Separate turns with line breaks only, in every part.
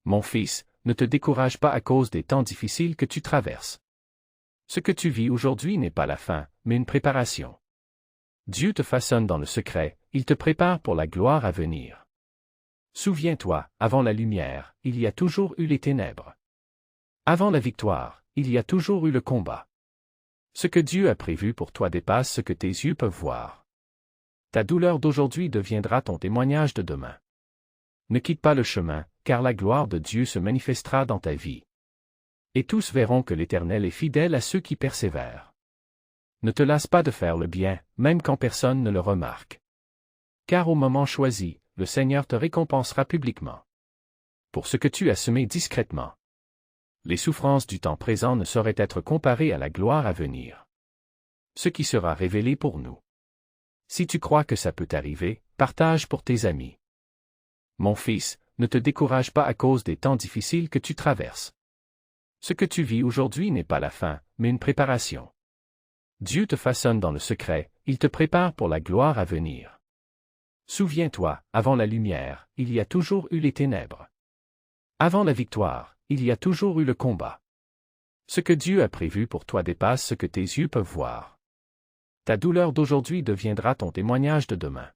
Mon fils, ne te décourage pas à cause des temps difficiles que tu traverses. Ce que tu vis aujourd'hui n'est pas la fin, mais une préparation. Dieu te façonne dans le secret, il te prépare pour la gloire à venir. Souviens-toi, avant la lumière, il y a toujours eu les ténèbres. Avant la victoire, il y a toujours eu le combat. Ce que Dieu a prévu pour toi dépasse ce que tes yeux peuvent voir. Ta douleur d'aujourd'hui deviendra ton témoignage de demain. Ne quitte pas le chemin, car la gloire de Dieu se manifestera dans ta vie. Et tous verront que l'Éternel est fidèle à ceux qui persévèrent. Ne te lasse pas de faire le bien, même quand personne ne le remarque. Car au moment choisi, le Seigneur te récompensera publiquement. Pour ce que tu as semé discrètement. Les souffrances du temps présent ne sauraient être comparées à la gloire à venir. Ce qui sera révélé pour nous. Si tu crois que ça peut t'arriver, partage pour tes amis. Mon fils, ne te décourage pas à cause des temps difficiles que tu traverses. Ce que tu vis aujourd'hui n'est pas la fin, mais une préparation. Dieu te façonne dans le secret, il te prépare pour la gloire à venir. Souviens-toi, avant la lumière, il y a toujours eu les ténèbres. Avant la victoire, il y a toujours eu le combat. Ce que Dieu a prévu pour toi dépasse ce que tes yeux peuvent voir. Ta douleur d'aujourd'hui deviendra ton témoignage de demain.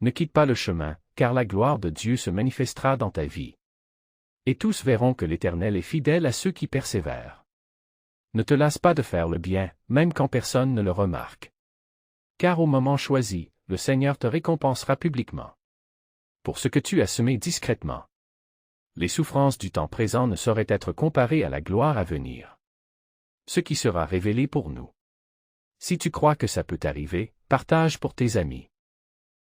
Ne quitte pas le chemin, car la gloire de Dieu se manifestera dans ta vie. Et tous verront que l'Éternel est fidèle à ceux qui persévèrent. Ne te lasse pas de faire le bien, même quand personne ne le remarque. Car au moment choisi, le Seigneur te récompensera publiquement. Pour ce que tu as semé discrètement. Les souffrances du temps présent ne sauraient être comparées à la gloire à venir. Ce qui sera révélé pour nous. Si tu crois que ça peut t'arriver, partage pour tes amis.